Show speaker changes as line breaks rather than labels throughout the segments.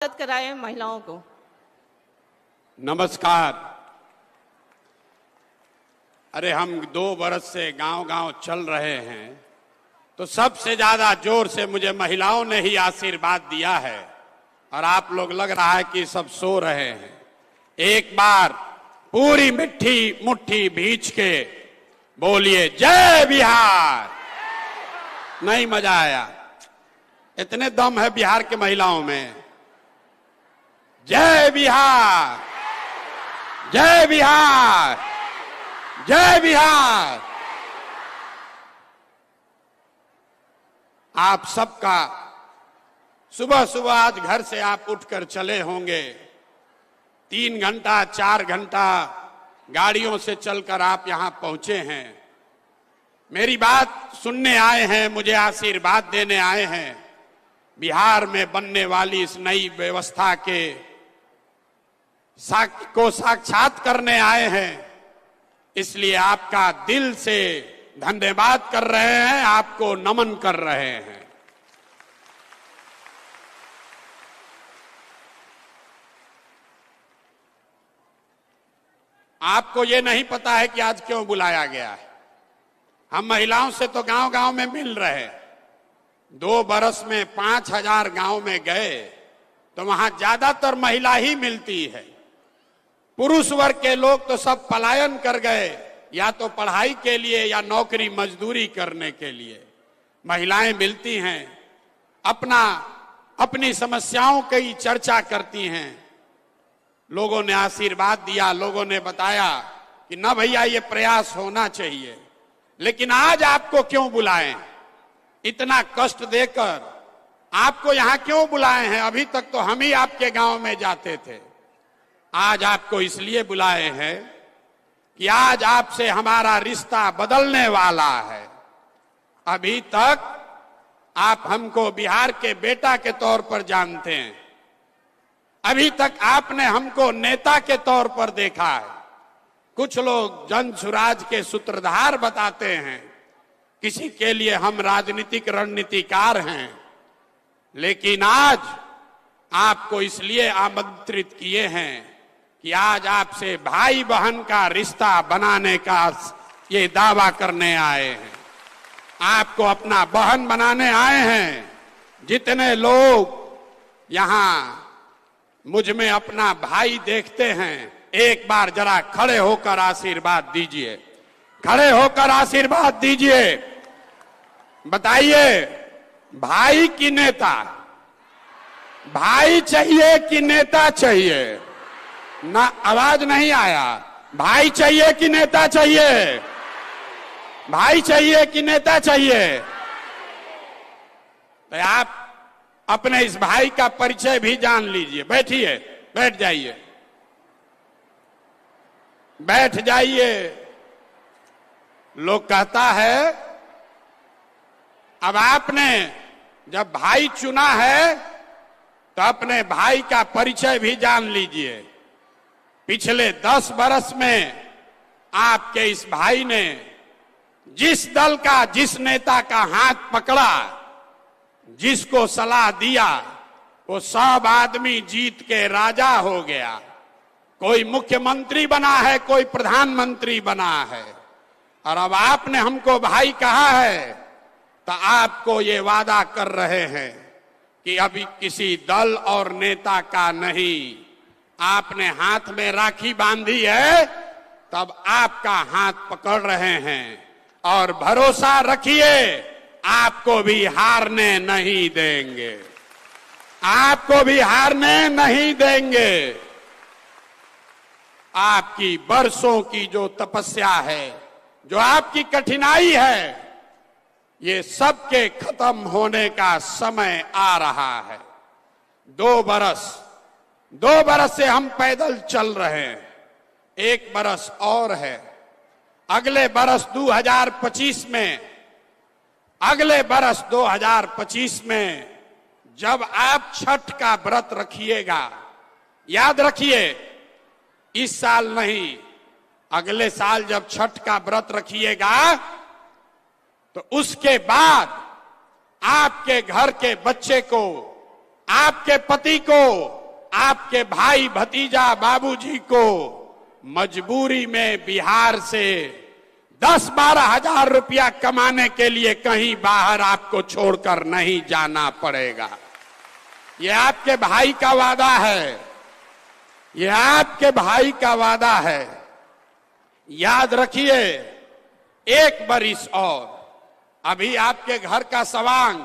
मदद कराए महिलाओं को।
नमस्कार। अरे हम 2 बरस से गांव-गांव चल रहे हैं तो सबसे ज्यादा जोर से मुझे महिलाओं ने ही आशीर्वाद दिया है और आप लोग लग रहा है कि सब सो रहे हैं। एक बार पूरी मिट्टी मुट्ठी भींच के बोलिए जय बिहार। नहीं मजा आया? इतने दम है बिहार के महिलाओं में। जय बिहार, जय बिहार, जय बिहार। आप सबका सुबह सुबह आज घर से आप उठकर चले होंगे। 3 घंटा 4 घंटा गाड़ियों से चलकर आप यहां पहुंचे हैं। मेरी बात सुनने आए हैं, मुझे आशीर्वाद देने आए हैं। बिहार में बनने वाली इस नई व्यवस्था को साक्षात करने आए हैं। इसलिए आपका दिल से धन्यवाद कर रहे हैं, आपको नमन कर रहे हैं। आपको ये नहीं पता है कि आज क्यों बुलाया गया है। हम महिलाओं से तो गांव-गांव में मिल रहे। 2 बरस में 5000 गांव में गए तो वहां ज्यादातर महिला ही मिलती है। पुरुष वर्ग के लोग तो सब पलायन कर गए, या तो पढ़ाई के लिए या नौकरी मजदूरी करने के लिए। महिलाएं मिलती हैं, अपनी समस्याओं की चर्चा करती हैं। लोगों ने आशीर्वाद दिया, लोगों ने बताया कि ना भैया ये प्रयास होना चाहिए। लेकिन आज आपको क्यों बुलाएं? इतना कष्ट देकर आपको यहां क्यों बुलाए हैं? अभी तक तो हम ही आपके गांव में जाते थे। आज आपको इसलिए बुलाए हैं कि आज आपसे हमारा रिश्ता बदलने वाला है। अभी तक आप हमको बिहार के बेटा के तौर पर जानते हैं। अभी तक आपने हमको नेता के तौर पर देखा है। कुछ लोग जन सुराज के सूत्रधार बताते हैं, किसी के लिए हम राजनीतिक रणनीतिकार हैं। लेकिन आज आपको इसलिए आमंत्रित किए हैं कि आज आपसे भाई बहन का रिश्ता बनाने का ये दावा करने आए हैं। आपको अपना बहन बनाने आए हैं। जितने लोग यहां मुझ में अपना भाई देखते हैं, एक बार जरा खड़े होकर आशीर्वाद दीजिए। खड़े होकर आशीर्वाद दीजिए। बताइए, भाई की नेता? भाई चाहिए कि नेता चाहिए? ना, आवाज नहीं आया। भाई चाहिए कि नेता चाहिए? भाई चाहिए कि नेता चाहिए? तो आप अपने इस भाई का परिचय भी जान लीजिए। बैठिए, बैठ जाइए, बैठ जाइए। लोग कहता है, अब आपने जब भाई चुना है तो अपने भाई का परिचय भी जान लीजिए। पिछले 10 बरस में आपके इस भाई ने जिस दल का, जिस नेता का हाथ पकड़ा, जिसको सलाह दिया, वो सब आदमी जीत के राजा हो गया। कोई मुख्यमंत्री बना है, कोई प्रधानमंत्री बना है। और अब आपने हमको भाई कहा है तो आपको ये वादा कर रहे हैं कि अभी किसी दल और नेता का नहीं। आपने हाथ में राखी बांधी है, तब आपका हाथ पकड़ रहे हैं। और भरोसा रखिए, आपको भी हारने नहीं देंगे। आपको भी हारने नहीं देंगे। आपकी बरसों की जो तपस्या है, जो आपकी कठिनाई है, ये सबके खत्म होने का समय आ रहा है। 2 बरस से हम पैदल चल रहे हैं। 1 बरस और है। अगले बरस 2025 में, अगले बरस 2025 में जब आप छठ का व्रत रखिएगा, याद रखिए, इस साल नहीं, अगले साल जब छठ का व्रत रखिएगा तो उसके बाद आपके घर के बच्चे को आपके पति को, आपके भाई भतीजा बाबूजी को मजबूरी में बिहार से 10-12 हजार रुपया कमाने के लिए कहीं बाहर आपको छोड़कर नहीं जाना पड़ेगा। यह आपके भाई का वादा है, यह आपके भाई का वादा है। याद रखिए, एक बरिस और अभी आपके घर का सवांग,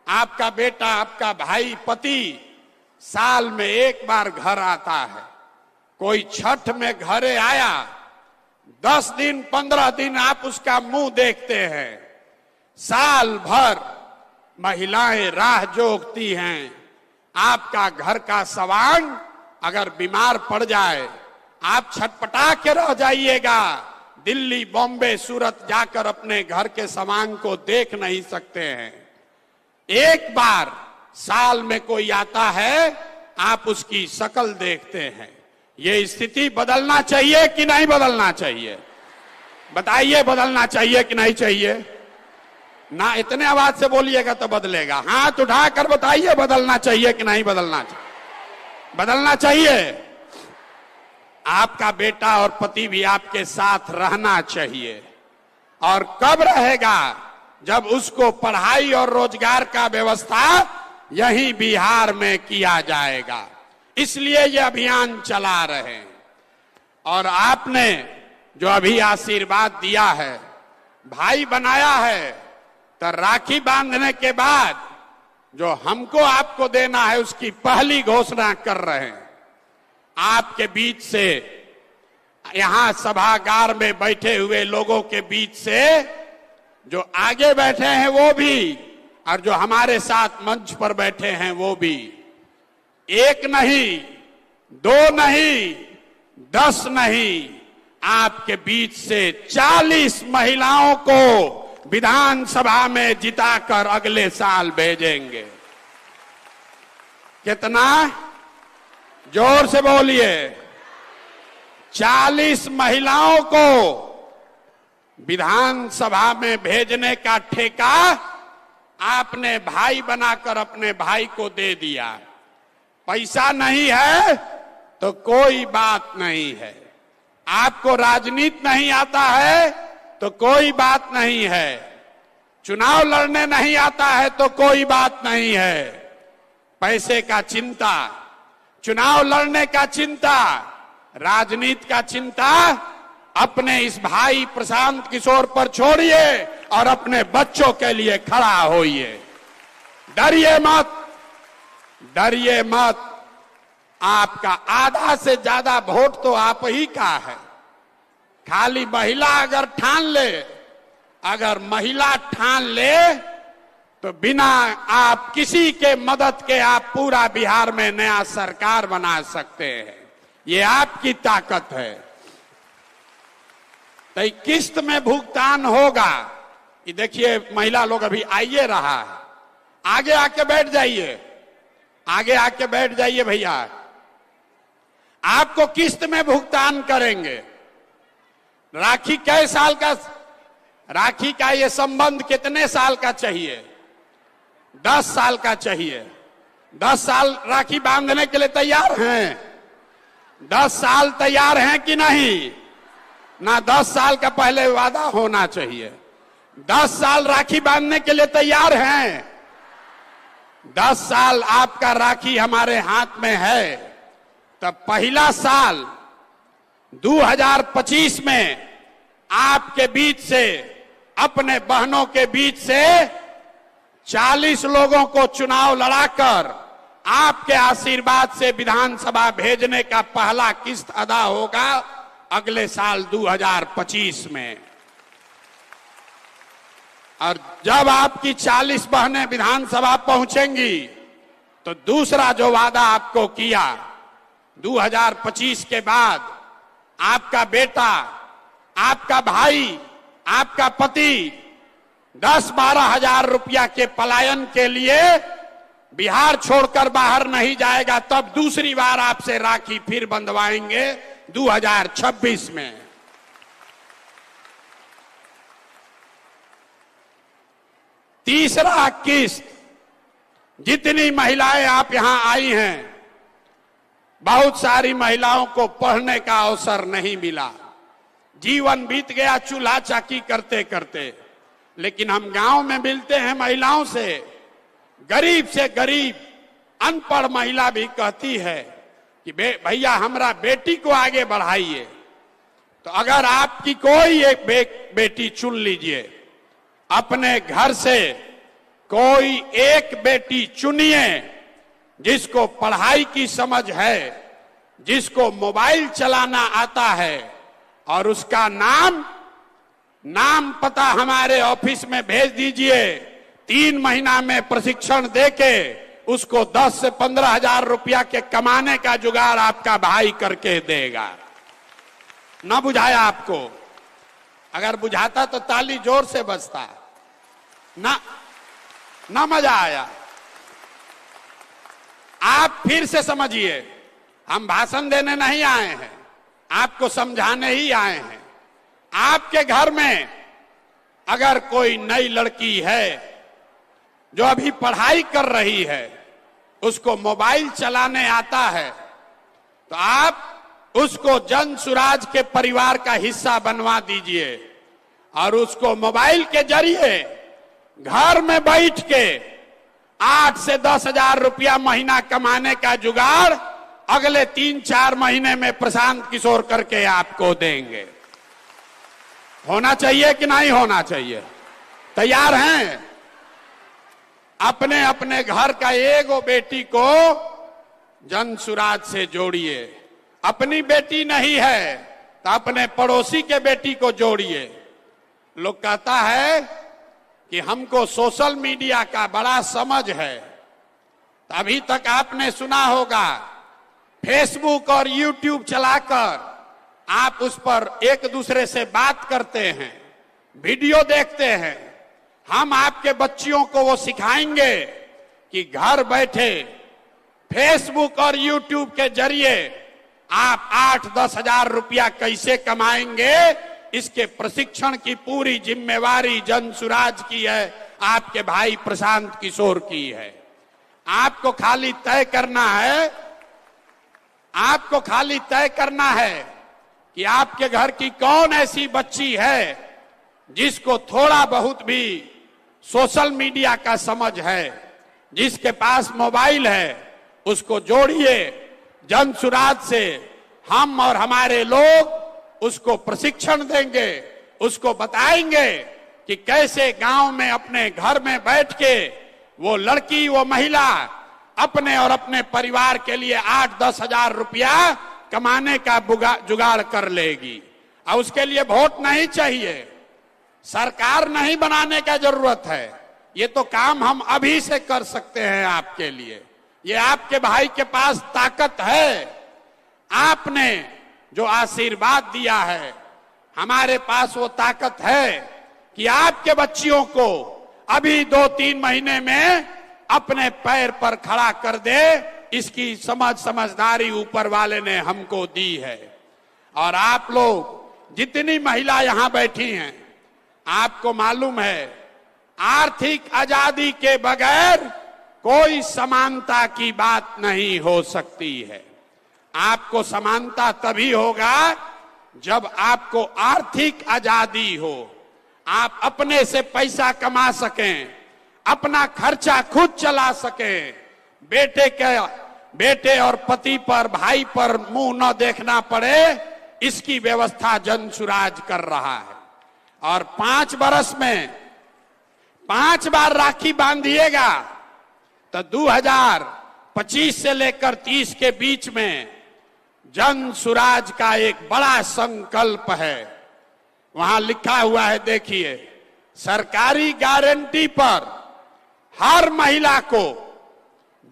आपका बेटा, आपका भाई, पति साल में एक बार घर आता है। कोई छठ में घरे आया, 10 दिन 15 दिन आप उसका मुंह देखते हैं। साल भर महिलाएं राह जोहती हैं। आपका घर का सवांग अगर बीमार पड़ जाए, आप छटपटा के रह जाइएगा। दिल्ली, बॉम्बे, सूरत जाकर अपने घर के सवांग को देख नहीं सकते हैं। एक बार साल में कोई आता है, आप उसकी शक्ल देखते हैं। ये स्थिति बदलना चाहिए कि नहीं बदलना चाहिए? बताइए, बदलना चाहिए कि नहीं चाहिए? ना इतने आवाज से बोलिएगा तो बदलेगा। हाथ उठाकर बताइए, बदलना चाहिए कि नहीं बदलना चाहिए? बदलना चाहिए। आपका बेटा और पति भी आपके साथ रहना चाहिए। और कब रहेगा? जब उसको पढ़ाई और रोजगार का व्यवस्था यही बिहार में किया जाएगा। इसलिए ये अभियान चला रहे हैं। और आपने जो अभी आशीर्वाद दिया है, भाई बनाया है, तो राखी बांधने के बाद जो हमको आपको देना है उसकी पहली घोषणा कर रहे हैं। आपके बीच से, यहां सभागार में बैठे हुए लोगों के बीच से जो आगे बैठे हैं वो भी, और जो हमारे साथ मंच पर बैठे हैं वो भी, एक नहीं, 2 नहीं, 10 नहीं, आपके बीच से 40 महिलाओं को विधानसभा में जिताकर अगले साल भेजेंगे। कितना? जोर से बोलिए। 40 महिलाओं को विधानसभा में भेजने का ठेका आपने भाई बनाकर अपने भाई को दे दिया। पैसा नहीं है तो कोई बात नहीं है। आपको राजनीति नहीं आता है तो कोई बात नहीं है। चुनाव लड़ने नहीं आता है तो कोई बात नहीं है। पैसे का चिंता, चुनाव लड़ने का चिंता, राजनीति का चिंता अपने इस भाई प्रशांत किशोर पर छोड़िए और अपने बच्चों के लिए खड़ा होइए। डरिए मत, डरिए मत। आपका आधा से ज्यादा वोट तो आप ही का है। खाली महिला अगर ठान ले, अगर महिला ठान ले तो बिना आप किसी के मदद के आप पूरा बिहार में नया सरकार बना सकते हैं। ये आपकी ताकत है। तो किस्त में भुगतान होगा। ये देखिए, महिला लोग अभी आइए रहा है। आगे आके बैठ जाइए, आगे आके बैठ जाइए भैया। आपको किस्त में भुगतान करेंगे। राखी कै साल का? राखी का ये संबंध कितने साल का चाहिए? 10 साल का चाहिए। 10 साल राखी बांधने के लिए तैयार हैं? 10 साल तैयार हैं कि नहीं? ना 10 साल का पहले वादा होना चाहिए। 10 साल राखी बांधने के लिए तैयार हैं? 10 साल आपका राखी हमारे हाथ में है। तब पहला साल 2025 में आपके बीच से, अपने बहनों के बीच से 40 लोगों को चुनाव लड़ाकर आपके आशीर्वाद से विधानसभा भेजने का पहला किस्त अदा होगा अगले साल 2025 में। और जब आपकी 40 बहनें विधानसभा पहुंचेंगी तो दूसरा जो वादा आपको किया, 2025 के बाद आपका बेटा, आपका भाई, आपका पति 10-12 हजार रुपया के पलायन के लिए बिहार छोड़कर बाहर नहीं जाएगा। तब दूसरी बार आपसे राखी फिर बंधवाएंगे 2026 में। तीसरा किस्त जितनी महिलाएं आप यहां आई हैं, बहुत सारी महिलाओं को पढ़ने का अवसर नहीं मिला। जीवन बीत गया चूल्हा चाकी करते करते। लेकिन हम गांव में मिलते हैं महिलाओं से गरीब अनपढ़ महिला भी कहती है कि भैया हमारा बेटी को आगे बढ़ाइए। तो अगर आपकी कोई एक बेटी चुन लीजिए, अपने घर से कोई एक बेटी चुनिए जिसको पढ़ाई की समझ है, जिसको मोबाइल चलाना आता है, और उसका नाम पता हमारे ऑफिस में भेज दीजिए। 3 महीना में प्रशिक्षण देके उसको 10 से 15 हजार रुपया के कमाने का जुगाड़ आपका भाई करके देगा। ना बुझाया आपको? अगर बुझाता तो ताली जोर से बजता। ना मजा आया? आप फिर से समझिए, हम भाषण देने नहीं आए हैं, आपको समझाने ही आए हैं। आपके घर में अगर कोई नई लड़की है जो अभी पढ़ाई कर रही है, उसको मोबाइल चलाने आता है, तो आप उसको जन सुराज के परिवार का हिस्सा बनवा दीजिए और उसको मोबाइल के जरिए घर में बैठ के 8 से 10 हजार रुपया महीना कमाने का जुगाड़ अगले 3-4 महीने में प्रशांत किशोर करके आपको देंगे। होना चाहिए कि नहीं होना चाहिए? तैयार हैं? अपने अपने घर का एगो बेटी को जन सुराज से जोड़िए। अपनी बेटी नहीं है तो अपने पड़ोसी के बेटी को जोड़िए। लोग कहता है कि हमको सोशल मीडिया का बड़ा समझ है। अभी तक आपने सुना होगा फेसबुक और यूट्यूब चलाकर आप उस पर एक दूसरे से बात करते हैं, वीडियो देखते हैं। हम आपके बच्चियों को वो सिखाएंगे कि घर बैठे फेसबुक और यूट्यूब के जरिए आप 8-10 हजार रुपया कैसे कमाएंगे। इसके प्रशिक्षण की पूरी जिम्मेवारी जन सुराज की है, आपके भाई प्रशांत किशोर की है। आपको खाली तय करना है कि आपके घर की कौन ऐसी बच्ची है जिसको थोड़ा बहुत भी सोशल मीडिया का समझ है, जिसके पास मोबाइल है, उसको जोड़िए जन सुराज से। हम और हमारे लोग उसको प्रशिक्षण देंगे, उसको बताएंगे कि कैसे गांव में अपने घर में बैठ के वो लड़की, वो महिला अपने और अपने परिवार के लिए 8-10 हजार रुपया कमाने का जुगाड़ कर लेगी। और उसके लिए वोट नहीं चाहिए, सरकार नहीं बनाने का जरूरत है। ये तो काम हम अभी से कर सकते हैं आपके लिए। ये आपके भाई के पास ताकत है। आपने जो आशीर्वाद दिया है, हमारे पास वो ताकत है कि आपके बच्चियों को अभी 2-3 महीने में अपने पैर पर खड़ा कर दे। इसकी समझदारी ऊपर वाले ने हमको दी है। और आप लोग जितनी महिला यहां बैठी हैं, आपको मालूम है आर्थिक आजादी के बगैर कोई समानता की बात नहीं हो सकती है। आपको समानता तभी होगा जब आपको आर्थिक आजादी हो, आप अपने से पैसा कमा सकें, अपना खर्चा खुद चला सकें, बेटे और पति पर, भाई पर मुंह न देखना पड़े, इसकी व्यवस्था जन सुराज कर रहा है। और 5 बरस में 5 बार राखी बांधिएगा तो 2025 से लेकर 30 के बीच में जन सुराज का एक बड़ा संकल्प है। वहां लिखा हुआ है, देखिए, सरकारी गारंटी पर हर महिला को,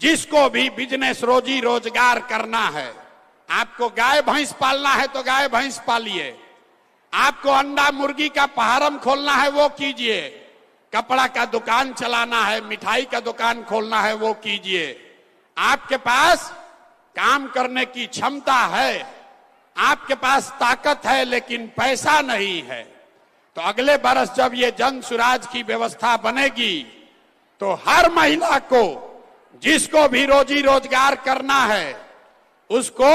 जिसको भी बिजनेस रोजी रोजगार करना है, आपको गाय भैंस पालना है तो गाय भैंस पालिए, आपको अंडा मुर्गी का फार्म खोलना है वो कीजिए, कपड़ा का दुकान चलाना है, मिठाई का दुकान खोलना है वो कीजिए। आपके पास काम करने की क्षमता है, आपके पास ताकत है, लेकिन पैसा नहीं है, तो अगले बरस जब ये जन सुराज की व्यवस्था बनेगी तो हर महिला को जिसको भी रोजी रोजगार करना है उसको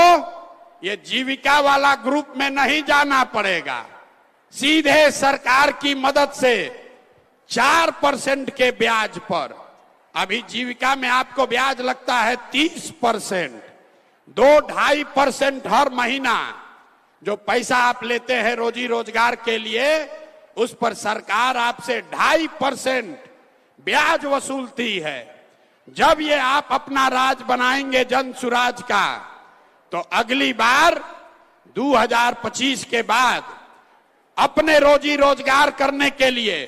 ये जीविका वाला ग्रुप में नहीं जाना पड़ेगा, सीधे सरकार की मदद से 4% के ब्याज पर। अभी जीविका में आपको ब्याज लगता है 30%, 2-2.5% हर महीना जो पैसा आप लेते हैं रोजी रोजगार के लिए, उस पर सरकार आपसे 2.5% ब्याज वसूलती है। जब ये आप अपना राज बनाएंगे जन सुराज का, तो अगली बार 2025 के बाद अपने रोजी रोजगार करने के लिए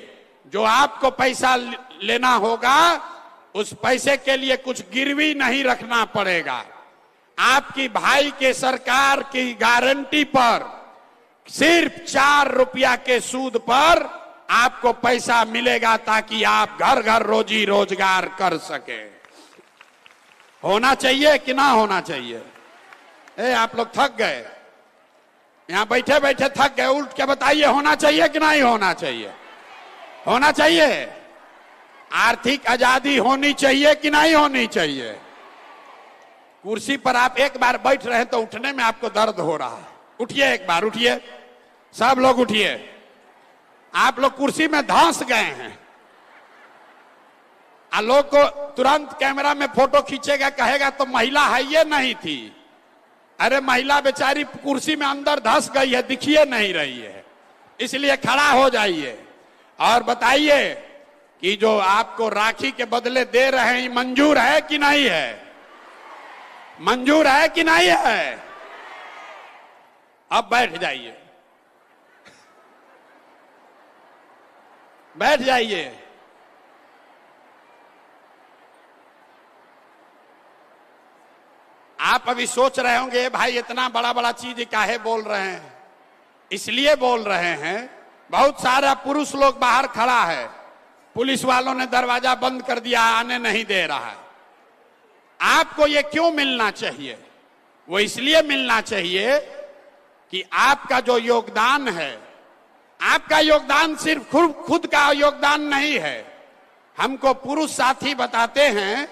जो आपको पैसा लेना होगा, उस पैसे के लिए कुछ गिरवी नहीं रखना पड़ेगा। आपकी भाई के सरकार की गारंटी पर सिर्फ 4 रुपया के सूद पर आपको पैसा मिलेगा, ताकि आप घर घर रोजी रोजगार कर सके। होना चाहिए कि ना होना चाहिए? आप लोग थक गए, यहां बैठे बैठे थक गए, उठ के बताइए, होना चाहिए कि नहीं होना चाहिए? होना चाहिए। आर्थिक आजादी होनी चाहिए कि नहीं होनी चाहिए? कुर्सी पर आप एक बार बैठ रहे हैं तो उठने में आपको दर्द हो रहा है। उठिए, एक बार उठिए, सब लोग उठिए। आप लोग कुर्सी में धंस गए हैं। लोग को तुरंत कैमरा में फोटो खींचेगा, कहेगा तो महिला है ये नहीं थी। अरे महिला बेचारी कुर्सी में अंदर धंस गई है, दिखिए नहीं रही है, इसलिए खड़ा हो जाइए और बताइए कि जो आपको राखी के बदले दे रहे हैं, मंजूर है कि नहीं है? मंजूर है कि नहीं है? अब बैठ जाइए, बैठ जाइए। आप अभी सोच रहे होंगे भाई इतना बड़ा बड़ा चीज काहे बोल रहे हैं? इसलिए बोल रहे हैं, बहुत सारा पुरुष लोग बाहर खड़ा है, पुलिस वालों ने दरवाजा बंद कर दिया, आने नहीं दे रहा है। आपको ये क्यों मिलना चाहिए? वो इसलिए मिलना चाहिए कि आपका जो योगदान है, आपका योगदान सिर्फ खुद का योगदान नहीं है। हमको पुरुष साथी बताते हैं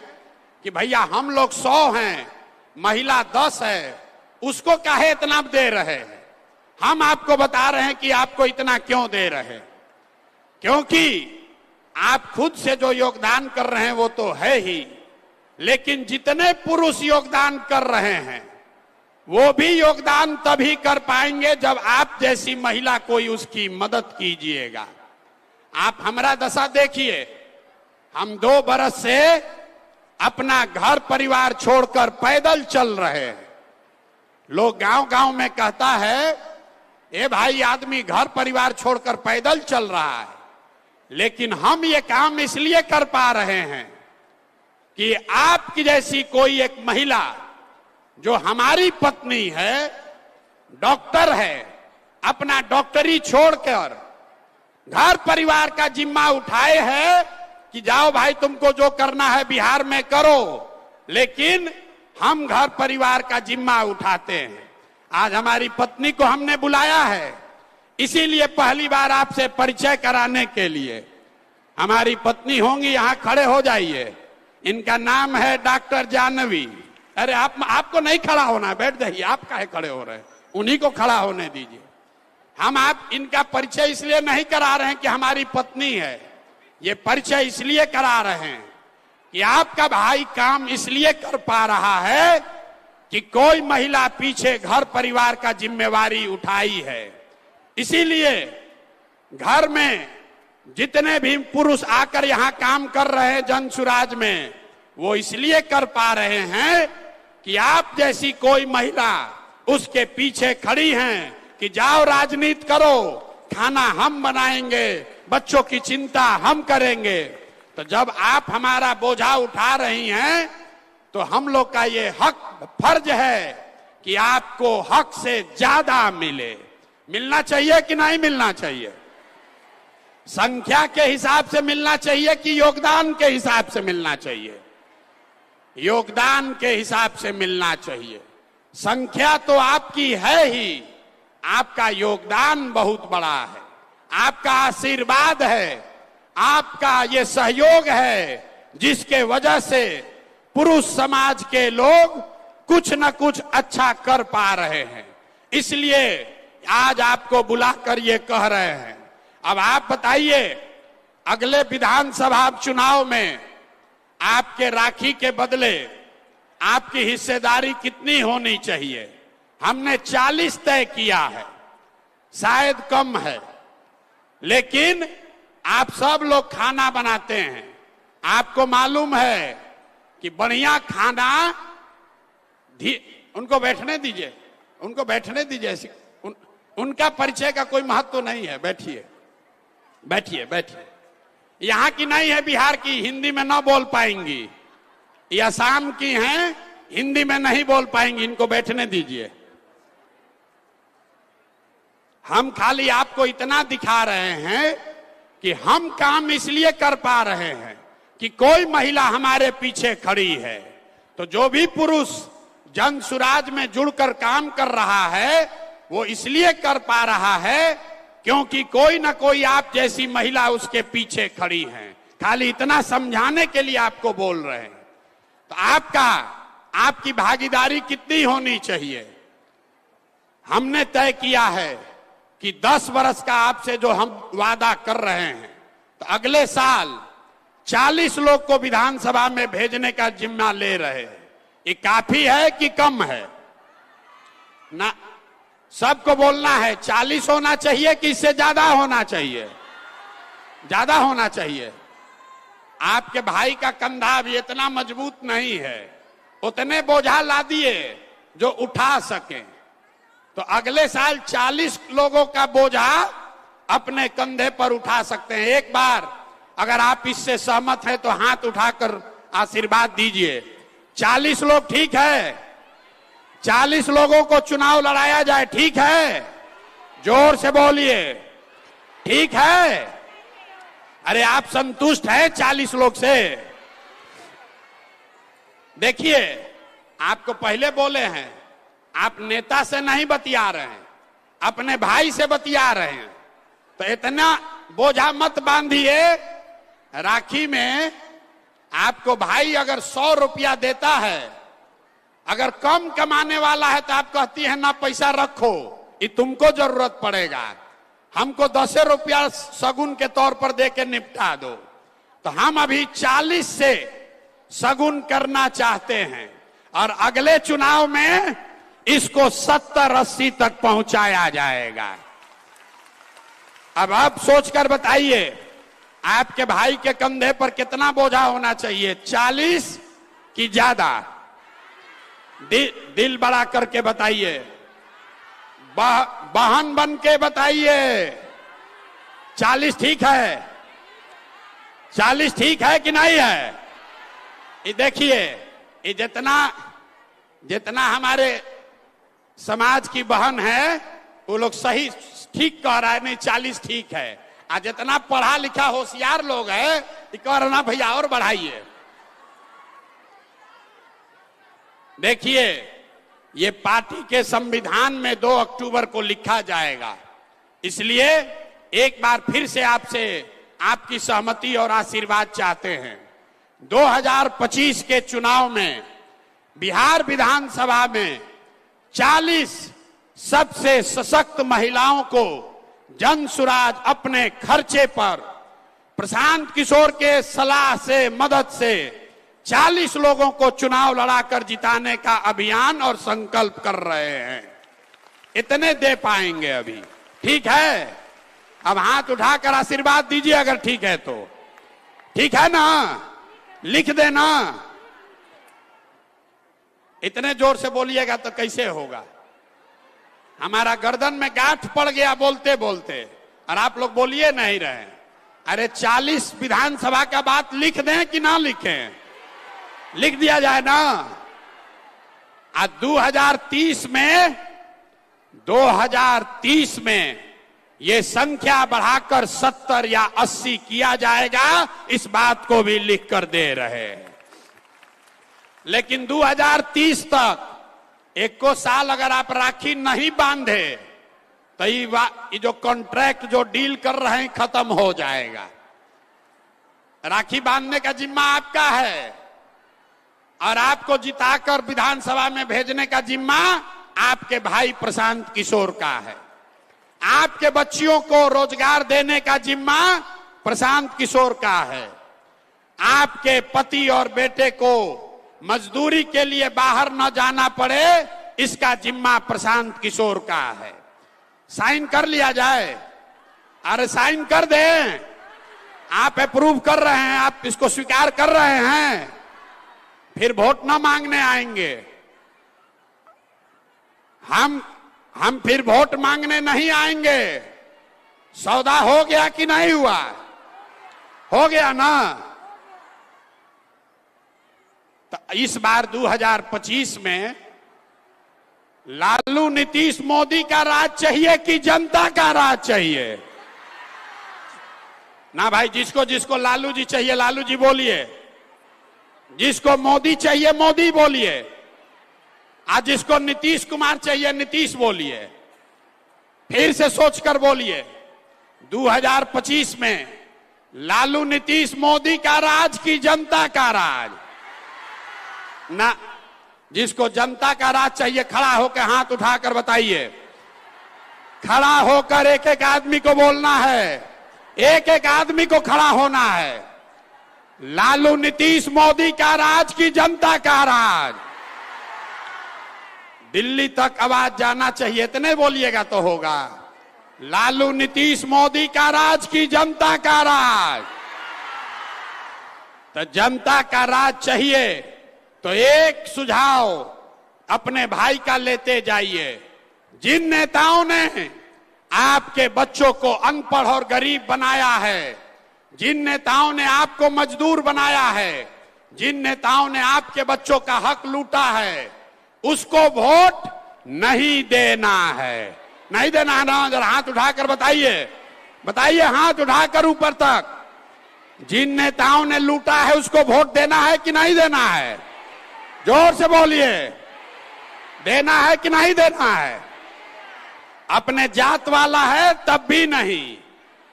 कि भैया हम लोग 100 हैं, महिला 10 है, उसको काहे इतना दे रहे हैं? हम आपको बता रहे हैं कि आपको इतना क्यों दे रहे हैं, क्योंकि आप खुद से जो योगदान कर रहे हैं वो तो है ही, लेकिन जितने पुरुष योगदान कर रहे हैं वो भी योगदान तभी कर पाएंगे जब आप जैसी महिला कोई उसकी मदद कीजिएगा। आप हमारा दशा देखिए, हम 2 बरस से अपना घर परिवार छोड़कर पैदल चल रहे हैं। लोग गांव गांव में कहता है, ए भाई आदमी घर परिवार छोड़कर पैदल चल रहा है, लेकिन हम ये काम इसलिए कर पा रहे हैं कि आपकी जैसी कोई एक महिला जो हमारी पत्नी है, डॉक्टर है, अपना डॉक्टरी छोड़कर घर परिवार का जिम्मा उठाए है कि जाओ भाई तुमको जो करना है बिहार में करो, लेकिन हम घर परिवार का जिम्मा उठाते हैं। आज हमारी पत्नी को हमने बुलाया है, इसीलिए पहली बार आपसे परिचय कराने के लिए। हमारी पत्नी होंगी, यहां खड़े हो जाइए। इनका नाम है डॉक्टर जानवी। अरे आपको नहीं खड़ा होना, बैठ जाइए, आप काहे खड़े हो रहे हैं? उन्हीं को खड़ा होने दीजिए। हम आप इनका परिचय इसलिए नहीं करा रहे हैं कि हमारी पत्नी है, ये परिचय इसलिए करा रहे हैं कि आपका भाई काम इसलिए कर पा रहा है कि कोई महिला पीछे घर परिवार का जिम्मेवारी उठाई है। इसीलिए घर में जितने भी पुरुष आकर यहां काम कर रहे हैं जन सुराज में, वो इसलिए कर पा रहे हैं कि आप जैसी कोई महिला उसके पीछे खड़ी हैं कि जाओ राजनीति करो, खाना हम बनाएंगे, बच्चों की चिंता हम करेंगे। तो जब आप हमारा बोझा उठा रही हैं, तो हम लोग का ये हक फर्ज है कि आपको हक से ज्यादा मिले। मिलना चाहिए कि नहीं मिलना चाहिए? संख्या के हिसाब से मिलना चाहिए कि योगदान के हिसाब से मिलना चाहिए? योगदान के हिसाब से मिलना चाहिए। संख्या तो आपकी है ही, आपका योगदान बहुत बड़ा है, आपका आशीर्वाद है, आपका ये सहयोग है, जिसके वजह से पुरुष समाज के लोग कुछ न कुछ अच्छा कर पा रहे हैं, इसलिए आज आपको बुलाकर ये कह रहे हैं। अब आप बताइए, अगले विधानसभा चुनाव में आपके राखी के बदले आपकी हिस्सेदारी कितनी होनी चाहिए? हमने 40 तय किया है, शायद कम है, लेकिन आप सब लोग खाना बनाते हैं। आपको मालूम है कि बढ़िया खाना, उनको बैठने दीजिए, उनको बैठने दीजिए, उनका परिचय का कोई महत्व तो नहीं है। बैठिए बैठिए बैठिए। यहां की नहीं है, बिहार की, हिंदी में ना बोल पाएंगी। ये असम की हैं, हिंदी में नहीं बोल पाएंगी, इनको बैठने दीजिए। हम खाली आपको इतना दिखा रहे हैं कि हम काम इसलिए कर पा रहे हैं कि कोई महिला हमारे पीछे खड़ी है। तो जो भी पुरुष जन सुराज में जुड़कर काम कर रहा है, वो इसलिए कर पा रहा है क्योंकि कोई ना कोई आप जैसी महिला उसके पीछे खड़ी है। खाली इतना समझाने के लिए आपको बोल रहे हैं। तो आपकी भागीदारी कितनी होनी चाहिए? हमने तय किया है कि 10 वर्ष का आपसे जो हम वादा कर रहे हैं, तो अगले साल 40 लोग को विधानसभा में भेजने का जिम्मा ले रहे हैं। ये काफी है कि कम है? ना, सबको बोलना है 40 होना चाहिए कि इससे ज्यादा होना चाहिए? ज्यादा होना चाहिए। आपके भाई का कंधा भी इतना मजबूत नहीं है, उतने बोझा ला दिए जो उठा सके। तो अगले साल 40 लोगों का बोझा अपने कंधे पर उठा सकते हैं। एक बार अगर आप इससे सहमत हैं तो हाथ उठाकर आशीर्वाद दीजिए। 40 लोग ठीक है? 40 लोगों को चुनाव लड़ाया जाए, ठीक है? जोर से बोलिए, ठीक है? अरे आप संतुष्ट हैं 40 लोग से? देखिए, आपको पहले बोले हैं, आप नेता से नहीं बतिया रहे हैं, अपने भाई से बतिया रहे हैं। तो इतना बोझा मत बांधिए। राखी में आपको भाई अगर 100 रुपया देता है, अगर कम कमाने वाला है तो आप कहती है ना पैसा रखो, ये तुमको जरूरत पड़ेगा, हमको 10 रुपया सगुन के तौर पर दे के निपटा दो। तो हम अभी 40 से सगुन करना चाहते हैं और अगले चुनाव में इसको 70-80 तक पहुंचाया जाएगा। अब आप सोचकर बताइए, आपके भाई के कंधे पर कितना बोझा होना चाहिए? 40 कि ज्यादा? दिल बड़ा करके बताइए, बहन बन के बताइए। 40 ठीक है? 40 ठीक है कि नहीं है? ये देखिए, ये जितना हमारे समाज की बहन है वो लोग सही ठीक कह रहा है, नहीं 40 ठीक है। आज जितना पढ़ा लिखा होशियार लोग है कह रहे ना भैया और बढ़ाइए। देखिए, ये पार्टी के संविधान में 2 अक्टूबर को लिखा जाएगा, इसलिए एक बार फिर से आपसे आपकी सहमति और आशीर्वाद चाहते हैं। 2025 के चुनाव में बिहार विधानसभा में 40 सबसे सशक्त महिलाओं को जन सुराज अपने खर्चे पर प्रशांत किशोर के सलाह से, मदद से 40 लोगों को चुनाव लड़ाकर जिताने का अभियान और संकल्प कर रहे हैं। इतने दे पाएंगे अभी, ठीक है? अब हाथ उठाकर आशीर्वाद दीजिए अगर ठीक है तो। ठीक है ना? लिख देना। इतने जोर से बोलिएगा तो कैसे होगा? हमारा गर्दन में गांठ पड़ गया बोलते बोलते, और आप लोग बोलिए नहीं रहे। अरे 40 विधानसभा का बात लिख दें कि ना लिखें? लिख दिया जाए ना। आज 2030 में ये संख्या बढ़ाकर 70 या 80 किया जाएगा, इस बात को भी लिख कर दे रहे हैं। लेकिन 2030 तक एको साल अगर आप राखी नहीं बांधे तो ये जो कॉन्ट्रैक्ट जो डील कर रहे हैं खत्म हो जाएगा। राखी बांधने का जिम्मा आपका है। और आपको जिताकर विधानसभा में भेजने का जिम्मा आपके भाई प्रशांत किशोर का है। आपके बच्चियों को रोजगार देने का जिम्मा प्रशांत किशोर का है। आपके पति और बेटे को मजदूरी के लिए बाहर न जाना पड़े, इसका जिम्मा प्रशांत किशोर का है। साइन कर लिया जाए। अरे साइन कर दें। आप अप्रूव कर रहे हैं, आप इसको स्वीकार कर रहे हैं, फिर वोट न मांगने आएंगे। हम फिर वोट मांगने नहीं आएंगे। सौदा हो गया कि नहीं हुआ? हो गया ना। तो इस बार 2025 में लालू नीतीश मोदी का राज चाहिए कि जनता का राज चाहिए? ना भाई, जिसको जिसको लालू जी चाहिए लालू जी बोलिए, जिसको मोदी चाहिए मोदी बोलिए, आज जिसको नीतीश कुमार चाहिए नीतीश बोलिए। फिर से सोचकर बोलिए, 2025 में लालू नीतीश मोदी का राज की जनता का राज? ना, जिसको जनता का राज चाहिए खड़ा होकर हाथ उठाकर बताइए। खड़ा होकर एक एक आदमी को बोलना है, एक एक आदमी को खड़ा होना है। लालू नीतीश मोदी का राज की जनता का राज? दिल्ली तक आवाज जाना चाहिए, इतने बोलिएगा तो होगा। लालू नीतीश मोदी का राज की जनता का राज? तो जनता का राज चाहिए तो एक सुझाव अपने भाई का लेते जाइए। जिन नेताओं ने आपके बच्चों को अनपढ़ और गरीब बनाया है, जिन नेताओं ने आपको मजदूर बनाया है, जिन नेताओं ने आपके बच्चों का हक लूटा है, उसको वोट नहीं देना है। नहीं देना है ना? जरा हाथ उठाकर बताइए, बताइए हाथ उठाकर ऊपर तक। जिन नेताओं ने लूटा है उसको वोट देना है कि नहीं देना है? जोर से बोलिए, देना है कि नहीं देना है? अपने जात वाला है तब भी नहीं,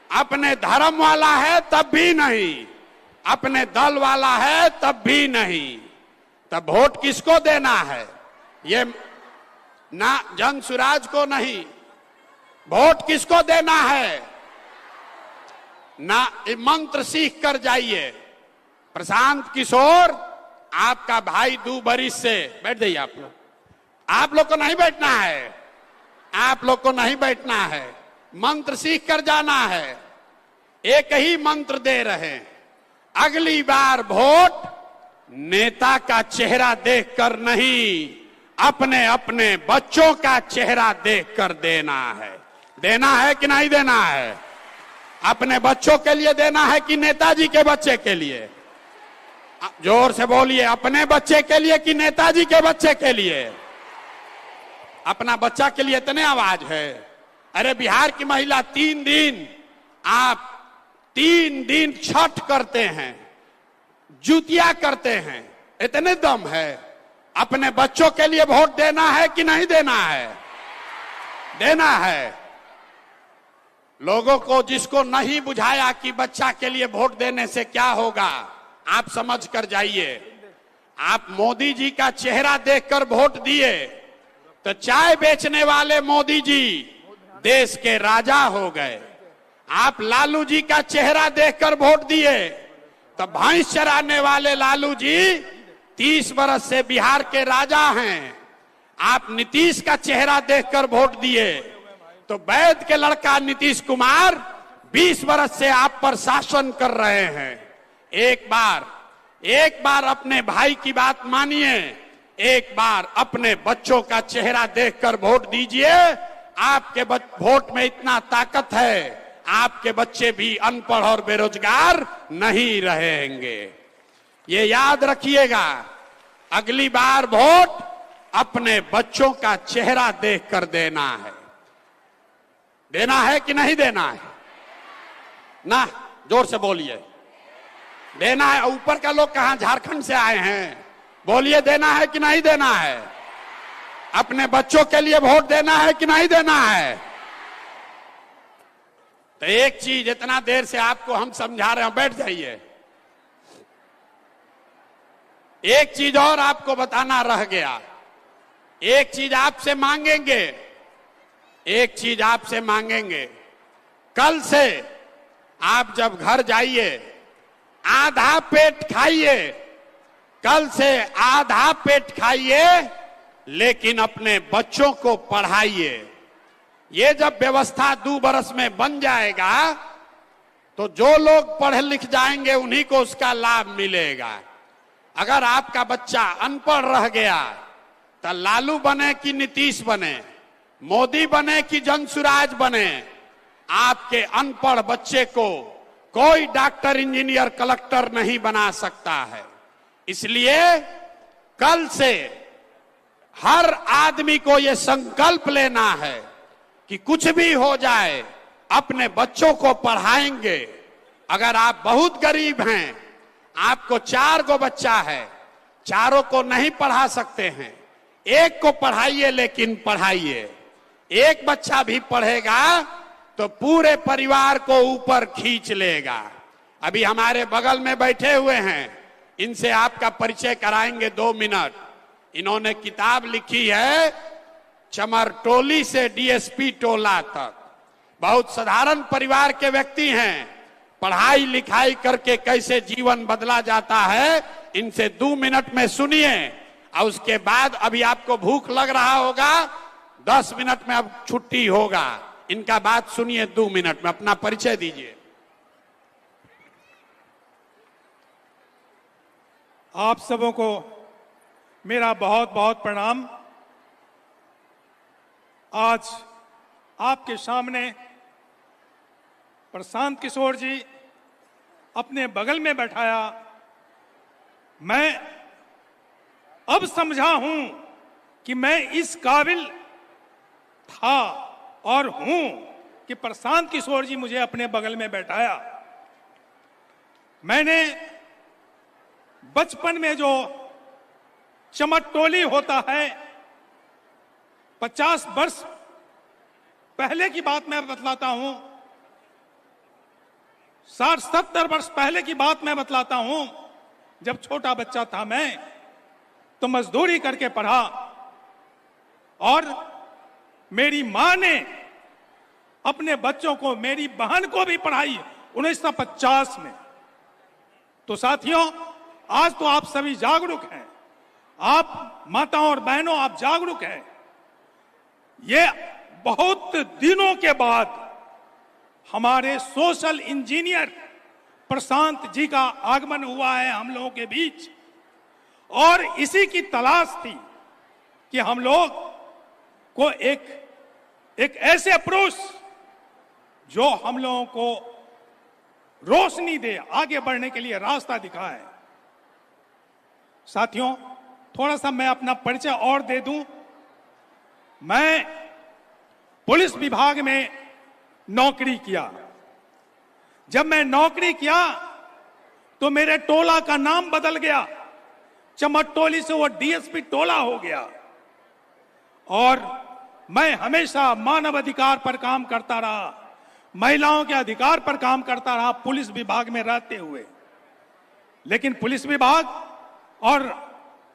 अपने धर्म वाला है तब भी नहीं, अपने दल वाला है तब भी नहीं। तब वोट किसको देना है? ये ना जन सुराज को नहीं, वोट किसको देना है? ना, मंत्र सीख कर जाइए। प्रशांत किशोर आपका भाई 2 बरिस से, बैठ जाइए आप लोग को नहीं बैठना है, आप लोग को नहीं बैठना है, मंत्र सीख कर जाना है। एक ही मंत्र दे रहे हैं, अगली बार वोट नेता का चेहरा देखकर नहीं, अपने अपने बच्चों का चेहरा देखकर देना है। देना है कि नहीं देना है? अपने बच्चों के लिए देना है कि नेताजी के बच्चे के लिए? जोर से बोलिए, अपने बच्चे के लिए कि नेताजी के बच्चे के लिए? अपना बच्चा के लिए इतने आवाज है। अरे बिहार की महिला 3 दिन छठ करते हैं, जुतिया करते हैं, इतने दम है। अपने बच्चों के लिए वोट देना है कि नहीं देना है? देना है। लोगों को जिसको नहीं बुझाया कि बच्चा के लिए वोट देने से क्या होगा, आप समझ कर जाइए। आप मोदी जी का चेहरा देखकर वोट दिए तो चाय बेचने वाले मोदी जी देश के राजा हो गए। आप लालू जी का चेहरा देखकर वोट दिए तो भैंस चराने वाले लालू जी 30 बरस से बिहार के राजा हैं। आप नीतीश का चेहरा देखकर वोट दिए तो वैद के लड़का नीतीश कुमार 20 बरस से आप पर शासन कर रहे हैं। एक बार अपने भाई की बात मानिए, एक बार अपने बच्चों का चेहरा देखकर वोट दीजिए। आपके वोट में इतना ताकत है, आपके बच्चे भी अनपढ़ और बेरोजगार नहीं रहेंगे। ये याद रखिएगा, अगली बार वोट अपने बच्चों का चेहरा देखकर देना है। देना है कि नहीं देना है? ना, जोर से बोलिए, देना है। ऊपर का लोग कहां, झारखंड से आए हैं, बोलिए देना है कि नहीं देना है? अपने बच्चों के लिए वोट देना है कि नहीं देना है? तो एक चीज इतना देर से आपको हम समझा रहे हैं, बैठ जाइए। एक चीज और आपको बताना रह गया। एक चीज आपसे मांगेंगे, एक चीज आपसे मांगेंगे। कल से आप जब घर जाइए आधा पेट खाइए, कल से आधा पेट खाइए, लेकिन अपने बच्चों को पढ़ाइए। ये जब व्यवस्था 2 बरस में बन जाएगा तो जो लोग पढ़ लिख जाएंगे उन्हीं को उसका लाभ मिलेगा। अगर आपका बच्चा अनपढ़ रह गया तो लालू बने कि नीतीश बने, मोदी बने कि जनसुराज बने, आपके अनपढ़ बच्चे को कोई डॉक्टर, इंजीनियर, कलेक्टर नहीं बना सकता है। इसलिए कल से हर आदमी को यह संकल्प लेना है कि कुछ भी हो जाए अपने बच्चों को पढ़ाएंगे। अगर आप बहुत गरीब हैं, आपको 4 गो बच्चा है, चारों को नहीं पढ़ा सकते हैं, एक को पढ़ाइए, लेकिन पढ़ाइए। एक बच्चा भी पढ़ेगा तो पूरे परिवार को ऊपर खींच लेगा। अभी हमारे बगल में बैठे हुए हैं, इनसे आपका परिचय कराएंगे 2 मिनट। इन्होंने किताब लिखी है चमरटोली से डीएसपी टोला तक। बहुत साधारण परिवार के व्यक्ति हैं, पढ़ाई लिखाई करके कैसे जीवन बदला जाता है, इनसे 2 मिनट में सुनिए। और उसके बाद अभी आपको भूख लग रहा होगा, 10 मिनट में अब छुट्टी होगा। इनका बात सुनिए 2 मिनट में। अपना परिचय दीजिए।
आप सबों को मेरा बहुत बहुत प्रणाम। आज आपके सामने प्रशांत किशोर जी अपने बगल में बैठाया, मैं अब समझा हूं कि मैं इस काबिल था और हूं कि प्रशांत किशोर जी मुझे अपने बगल में बैठाया। मैंने बचपन में जो चमटोली होता है, 50 वर्ष पहले की बात मैं बतलाता हूं, 60-70 वर्ष पहले की बात मैं बतलाता हूं। जब छोटा बच्चा था मैं, तो मजदूरी करके पढ़ा और मेरी मां ने अपने बच्चों को, मेरी बहन को भी पढ़ाई 1950 में। तो साथियों, आज तो आप सभी जागरूक हैं, आप माताओं और बहनों, आप जागरूक हैं। ये बहुत दिनों के बाद हमारे सोशल इंजीनियर प्रशांत जी का आगमन हुआ है हम लोगों के बीच, और इसी की तलाश थी कि हम लोग को एक ऐसे अप्रोच जो हम लोगों को रोशनी दे, आगे बढ़ने के लिए रास्ता दिखाए। साथियों, थोड़ा सा मैं अपना परिचय और दे दूं। मैं पुलिस विभाग में नौकरी किया। जब मैं नौकरी किया तो मेरे टोला का नाम बदल गया, चमटोली से वो डीएसपी टोला हो गया। और मैं हमेशा मानव अधिकार पर काम करता रहा, महिलाओं के अधिकार पर काम करता रहा पुलिस विभाग में रहते हुए। लेकिन पुलिस विभाग और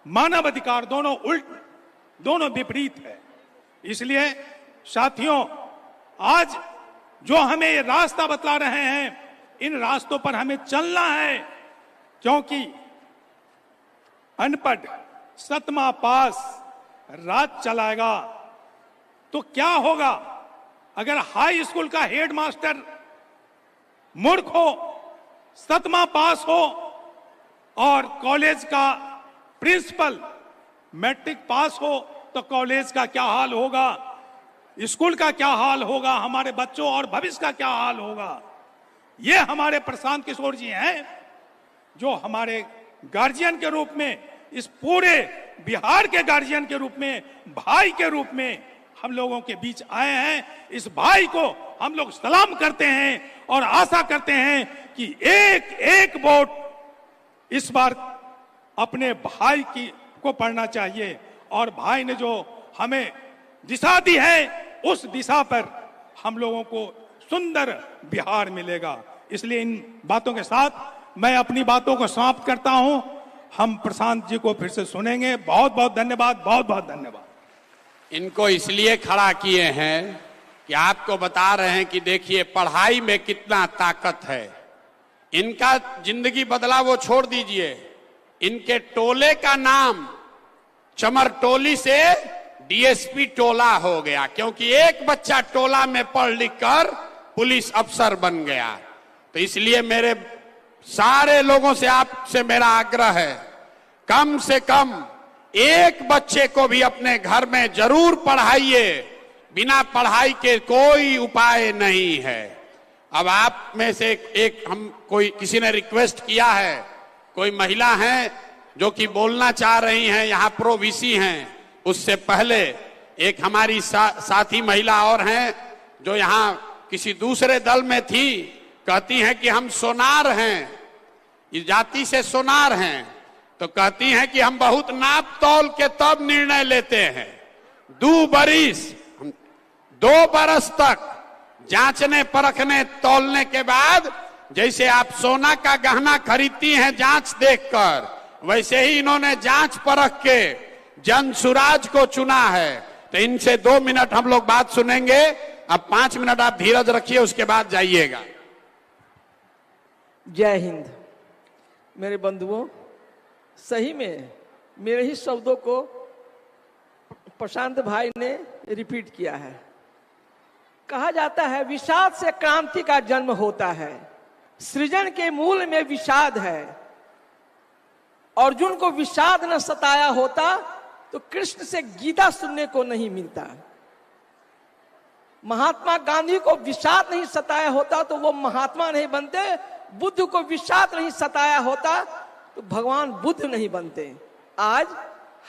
मानव अधिकार दोनों विपरीत है। इसलिए साथियों, आज जो हमें ये रास्ता बतला रहे हैं, इन रास्तों पर हमें चलना है, क्योंकि अनपढ़ 7वां पास राज चलाएगा तो क्या होगा? अगर हाई स्कूल का हेडमास्टर मूर्ख हो, 7वां पास हो, और कॉलेज का प्रिंसिपल मैट्रिक पास हो, तो कॉलेज का क्या हाल होगा, स्कूल का क्या हाल होगा, हमारे बच्चों और भविष्य का क्या हाल होगा। ये हमारे प्रशांत किशोर जी हैं, जो हमारे गार्जियन के रूप में, इस पूरे बिहार के गार्जियन के रूप में, भाई के रूप में हम लोगों के बीच आए हैं। इस भाई को हम लोग सलाम करते हैं और आशा करते हैं कि एक एक वोट इस बार अपने भाई को पड़ना चाहिए, और भाई ने जो हमें दिशा दी है, उस दिशा पर हम लोगों को सुंदर बिहार मिलेगा। इसलिए इन बातों के साथ मैं अपनी बातों को समाप्त करता हूं हम प्रशांत जी को फिर से सुनेंगे। बहुत बहुत धन्यवाद, बहुत बहुत धन्यवाद।
इनको इसलिए खड़ा किए हैं कि आपको बता रहे हैं कि देखिए पढ़ाई में कितना ताकत है। इनका जिंदगी बदला वो छोड़ दीजिए, इनके टोले का नाम चमर टोली से डीएसपी टोला हो गया, क्योंकि एक बच्चा टोला में पढ़ लिख कर पुलिस अफसर बन गया। तो इसलिए मेरे सारे लोगों से आपसे मेरा आग्रह है, कम से कम एक बच्चे को भी अपने घर में जरूर पढ़ाइए। बिना पढ़ाई के कोई उपाय नहीं है। अब आप में से एक हम किसी ने रिक्वेस्ट किया है, कोई महिला हैं जो कि बोलना चाह रही हैं, यहाँ प्रो वीसी हैं। उससे पहले एक हमारी साथी महिला और हैं जो यहाँ किसी दूसरे दल में थी, कहती हैं कि हम सोनार हैं, इस जाति से सोनार हैं। तो कहती हैं कि हम बहुत नाप तौल के तब निर्णय लेते हैं। 2 बरस तक जांचने परखने तौलने के बाद, जैसे आप सोना का गहना खरीदती हैं जांच देखकर, वैसे ही इन्होंने जांच परख के जन सुराज को चुना है। तो इनसे 2 मिनट हम लोग बात सुनेंगे। अब 5 मिनट आप धीरज रखिए, उसके बाद जाइएगा।
जय हिंद। मेरे बंधुओं, सही में मेरे ही शब्दों को प्रशांत भाई ने रिपीट किया है। कहा जाता है विषाद से क्रांति का जन्म होता है, सृजन के मूल में विषाद है। अर्जुन को विषाद न सताया होता तो कृष्ण से गीता सुनने को नहीं मिलता। महात्मा गांधी को विषाद नहीं सताया होता तो वो महात्मा नहीं बनते। बुद्ध को विषाद नहीं सताया होता तो भगवान बुद्ध नहीं बनते। आज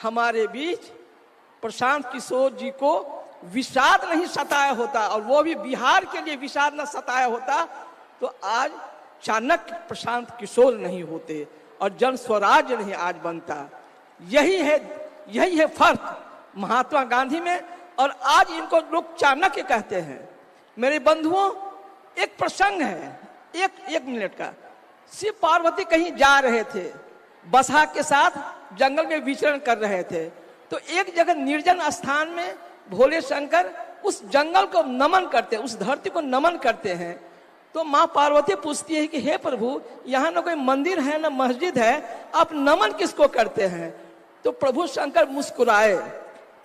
हमारे बीच प्रशांत किशोर जी को विषाद नहीं सताया होता, और वो भी बिहार के लिए विषाद न सताया होता तो आज चाणक्य प्रशांत किशोर नहीं होते और जन स्वराज्य नहीं आज बनता। यही है फर्क महात्मा गांधी में, और आज इनको लोग चाणक्य कहते हैं। मेरे बंधुओं, एक प्रसंग है, एक मिनट का। शिव पार्वती कहीं जा रहे थे, बसहा के साथ जंगल में विचरण कर रहे थे। तो एक जगह निर्जन स्थान में भोले शंकर उस जंगल को नमन करते, उस धरती को नमन करते हैं। तो माँ पार्वती पूछती है कि हे प्रभु, यहाँ न कोई मंदिर है न मस्जिद है, आप नमन किसको करते हैं? तो प्रभु शंकर मुस्कुराए।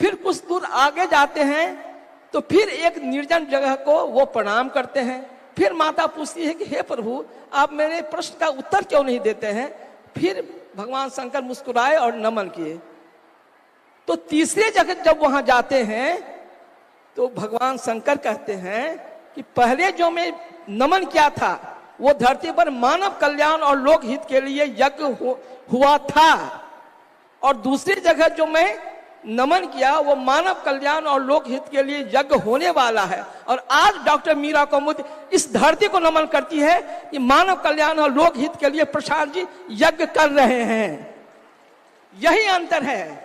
फिर कुछ दूर आगे जाते हैं तो फिर एक निर्जन जगह को वो प्रणाम करते हैं। फिर माता पूछती है कि हे प्रभु, आप मेरे प्रश्न का उत्तर क्यों नहीं देते हैं? फिर भगवान शंकर मुस्कुराए और नमन किए। तो तीसरे जगह जब वहां जाते हैं तो भगवान शंकर कहते हैं कि पहले जो मैं नमन किया था वो धरती पर मानव कल्याण और लोक हित के लिए यज्ञ हुआ था, और दूसरी जगह जो मैं नमन किया वो मानव कल्याण और लोक हित के लिए यज्ञ होने वाला है। और आज डॉक्टर मीरा कुमुद इस धरती को नमन करती है कि मानव कल्याण और लोक हित के लिए प्रसाद जी यज्ञ कर रहे हैं। यही अंतर है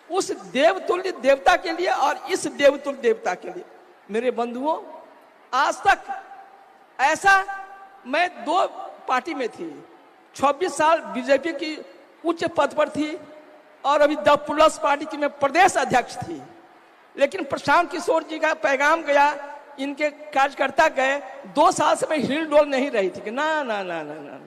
उस देवतुल्य देवता के लिए और इस देवतुल्य देवता के लिए। मेरे बंधुओं, आज तक ऐसा मैं 2 पार्टी में थी, 26 साल बीजेपी की उच्च पद पर थी और अभी द प्लस पार्टी की मैं प्रदेश अध्यक्ष थी। लेकिन प्रशांत किशोर जी का पैगाम गया, इनके कार्यकर्ता गए, 2 साल से मैं हिल डोल नहीं रही थी कि ना ना ना ना ना,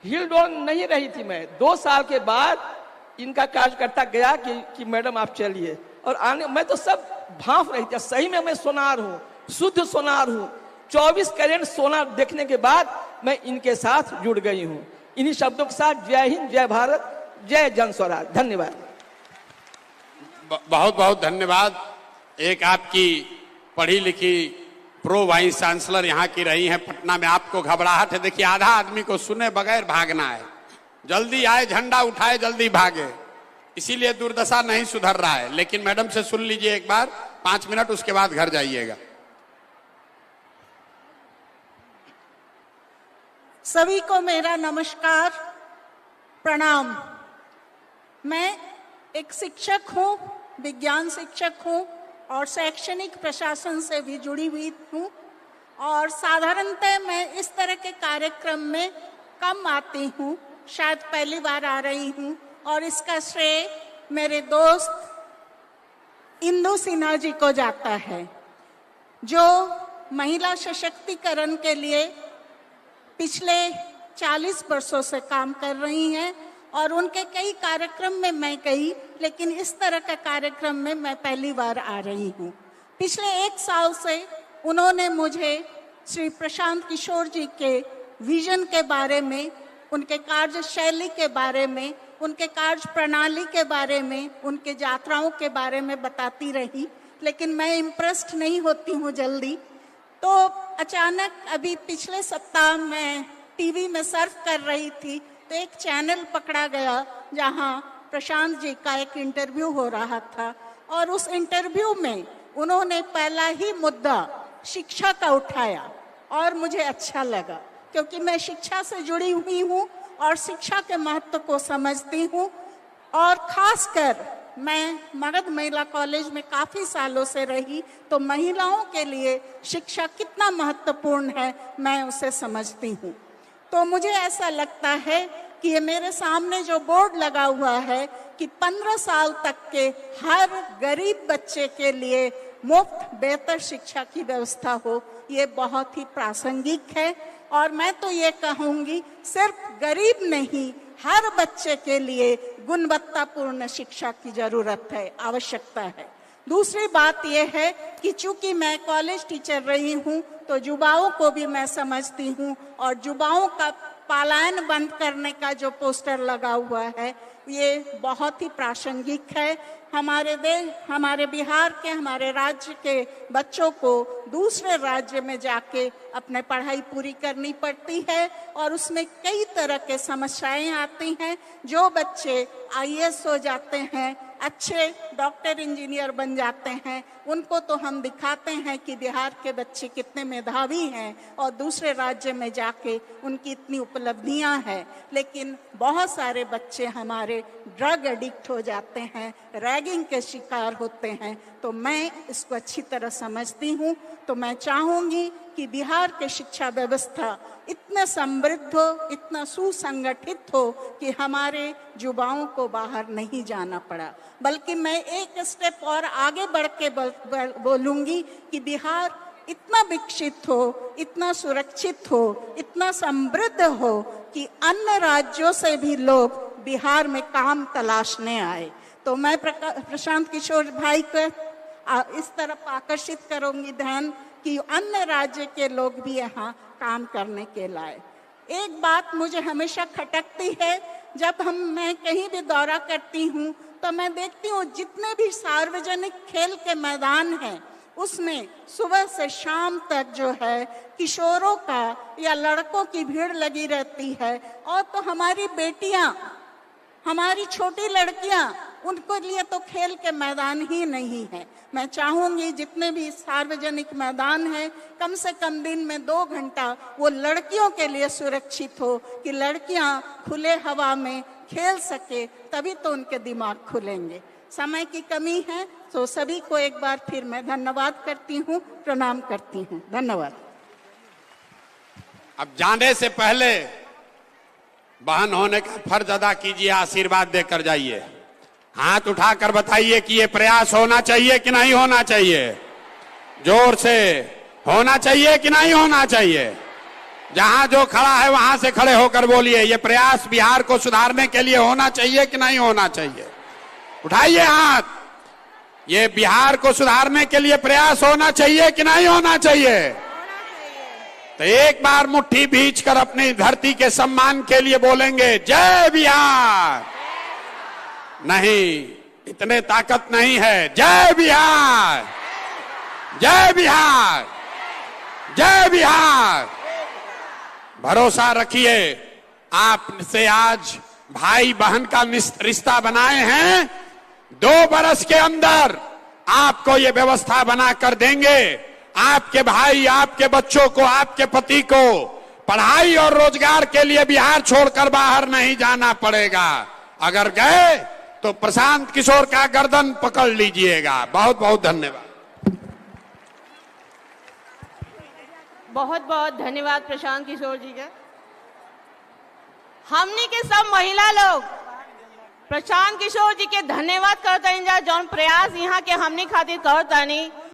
हिल डोल नहीं रही थी मैं। 2 साल के बाद इनका कार्यकर्ता गया कि मैडम आप चलिए, और आने मैं तो सब भांफ रही थी। सही में मैं सोनार हूँ, शुद्ध सोनार हूँ। 24 कैरेट सोना देखने के बाद मैं इनके साथ जुड़ गई हूँ। इन्हीं शब्दों के साथ जय हिंद, जय भारत, जय जन स्वराज। धन्यवाद।
बहुत बहुत धन्यवाद। एक आपकी पढ़ी लिखी प्रो वाइस चांसलर यहाँ की रही हैं पटना में, आपको घबराहट है। देखिए, आधा आदमी को सुने बगैर भागना है, जल्दी आए, झंडा उठाए, जल्दी भागे, इसीलिए दुर्दशा नहीं सुधर रहा है। लेकिन मैडम से सुन लीजिए एक बार 5 मिनट, उसके बाद घर जाइएगा।
सभी को मेरा नमस्कार, प्रणाम। मैं एक शिक्षक हूँ, विज्ञान शिक्षक हूँ और शैक्षणिक प्रशासन से भी जुड़ी हुई हूँ। और साधारणतः मैं इस तरह के कार्यक्रम में कम आती हूँ, शायद पहली बार आ रही हूँ, और इसका श्रेय मेरे दोस्त इंदु सिन्हा जी को जाता है, जो महिला सशक्तिकरण के लिए पिछले 40 वर्षों से काम कर रही हैं, और उनके कई कार्यक्रम में मैं गई, लेकिन इस तरह का कार्यक्रम में मैं पहली बार आ रही हूँ। पिछले 1 साल से उन्होंने मुझे श्री प्रशांत किशोर जी के विजन के बारे में, उनके कार्यशैली के बारे में, उनके कार्य प्रणाली के बारे में, उनके यात्राओं के बारे में बताती रही, लेकिन मैं इम्प्रेस्ड नहीं होती हूँ जल्दी। तो अचानक अभी पिछले सप्ताह मैं टीवी में सर्फ कर रही थी, तो एक चैनल पकड़ा गया जहाँ प्रशांत जी का एक इंटरव्यू हो रहा था, और उस इंटरव्यू में उन्होंने पहला ही मुद्दा शिक्षा का उठाया, और मुझे अच्छा लगा, क्योंकि मैं शिक्षा से जुड़ी हुई हूँ और शिक्षा के महत्व को समझती हूँ। और खासकर मैं मगध महिला कॉलेज में काफ़ी सालों से रही, तो महिलाओं के लिए शिक्षा कितना महत्वपूर्ण है मैं उसे समझती हूँ। तो मुझे ऐसा लगता है कि ये मेरे सामने जो बोर्ड लगा हुआ है कि 15 साल तक के हर गरीब बच्चे के लिए मुफ्त बेहतर शिक्षा की व्यवस्था हो, ये बहुत ही प्रासंगिक है। और मैं तो ये कहूँगी, सिर्फ गरीब नहीं, हर बच्चे के लिए गुणवत्तापूर्ण शिक्षा की जरूरत है, आवश्यकता है। दूसरी बात यह है कि चूंकि मैं कॉलेज टीचर रही हूँ, तो युवाओं को भी मैं समझती हूँ, और युवाओं का पलायन बंद करने का जो पोस्टर लगा हुआ है, ये बहुत ही प्रासंगिक है। हमारे देश, हमारे बिहार के, हमारे राज्य के बच्चों को दूसरे राज्य में जाके अपने पढ़ाई पूरी करनी पड़ती है, और उसमें कई तरह के समस्याएं आती हैं। जो बच्चे IAS हो जाते हैं, अच्छे डॉक्टर इंजीनियर बन जाते हैं, उनको तो हम दिखाते हैं कि बिहार के बच्चे कितने मेधावी हैं, और दूसरे राज्य में जाके उनकी इतनी उपलब्धियां हैं। लेकिन बहुत सारे बच्चे हमारे ड्रग एडिक्ट हो जाते हैं, रैगिंग के शिकार होते हैं। तो मैं इसको अच्छी तरह समझती हूँ। तो मैं चाहूँगी कि बिहार की शिक्षा व्यवस्था इतना समृद्ध हो, इतना सुसंगठित हो कि हमारे युवाओं को बाहर नहीं जाना पड़ा। बल्कि मैं एक स्टेप और आगे बढ़ के बोलूँगी कि बिहार इतना विकसित हो, इतना सुरक्षित हो, इतना समृद्ध हो कि अन्य राज्यों से भी लोग बिहार में काम तलाशने आए। तो मैं प्रशांत किशोर भाई को इस तरफ आकर्षित करूंगी ध्यान कि अन्य राज्य के लोग भी यहाँ काम करने के लाए। एक बात मुझे हमेशा खटकती है, जब मैं कहीं भी दौरा करती हूँ तो मैं देखती हूँ जितने भी सार्वजनिक खेल के मैदान हैं, उसमें सुबह से शाम तक जो है किशोरों का या लड़कों की भीड़ लगी रहती है। और तो हमारी बेटियां, हमारी छोटी लड़कियां, उनको लिए तो खेल के मैदान ही नहीं है। मैं चाहूंगी जितने भी सार्वजनिक मैदान हैं, कम से कम दिन में 2 घंटा वो लड़कियों के लिए सुरक्षित हो, कि लड़कियां खुले हवा में खेल सके, तभी तो उनके दिमाग खुलेंगे। समय की कमी है, तो सभी को एक बार फिर मैं धन्यवाद करती हूँ, प्रणाम करती हूँ। धन्यवाद।
अब जाने से पहले बहन होने का फर्ज अदा कीजिए, आशीर्वाद देकर जाइए। हाथ उठाकर बताइए कि ये प्रयास होना चाहिए कि नहीं होना चाहिए। जोर से होना चाहिए कि नहीं होना चाहिए। जहां जो खड़ा है वहां से खड़े होकर बोलिए, ये प्रयास बिहार को सुधारने के लिए होना चाहिए कि नहीं होना चाहिए। उठाइए हाथ। ये बिहार को सुधारने के लिए प्रयास होना चाहिए कि नहीं होना चाहिए। तो एक बार मुट्ठी भींच कर अपनी धरती के सम्मान के लिए बोलेंगे, जय बिहार। नहीं, इतने ताकत नहीं है। जय बिहार, जय बिहार, जय बिहार। भरोसा रखिए, आपसे आज भाई बहन का रिश्ता बनाए हैं। 2 बरस के अंदर आपको ये व्यवस्था बना कर देंगे। आपके भाई, आपके बच्चों को, आपके पति को पढ़ाई और रोजगार के लिए बिहार छोड़कर बाहर नहीं जाना पड़ेगा। अगर गए तो प्रशांत किशोर का गर्दन पकड़ लीजिएगा। बहुत बहुत धन्यवाद।
बहुत बहुत धन्यवाद प्रशांत किशोर जी का। हमनी के सब महिला लोग प्रशांत किशोर जी के धन्यवाद करता जौन प्रयास यहाँ के हमनी खातिर करतानी।